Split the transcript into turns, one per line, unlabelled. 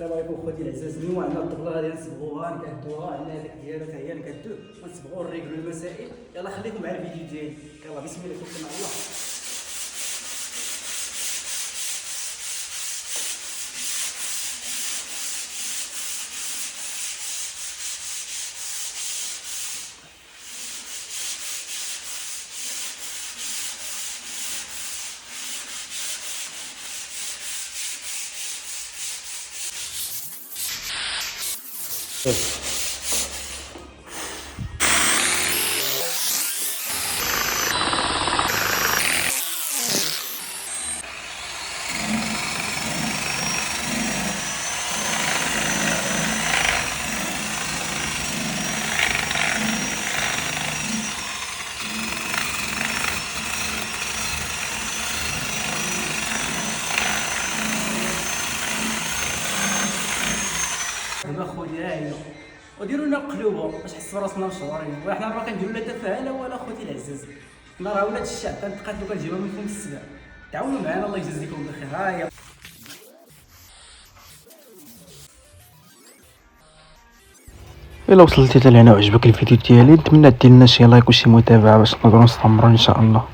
السلام عليكم خوتي العزاز. اليوم عندنا الطبله غادي نصبغوها نكادوها، عندنا هذاك ديالها حتى هي نكادو ونصبغوا نريقلوا المسائل. يلا خليكم مع الفيديو ديالي. يلا بسم الله توكلنا على الله. دابا خوتي ها هي وديروا لنا قلوبه باش نحسوا راسنا مشهورين، وحنا راه كنديروا لا تفاهه ولا خوتي العزاز. حنا راه ولاد الشعب كنتقاتلوا كنجيبها من فم السبع. تعاونوا معنا الله يجازيكم بخير. ها هي
الا وصلتي حتى لهنا وعجبك الفيديو ديالي، نتمنى دير لنا شي لايك وشي متابعه باش نقدروا نستمروا ان شاء الله.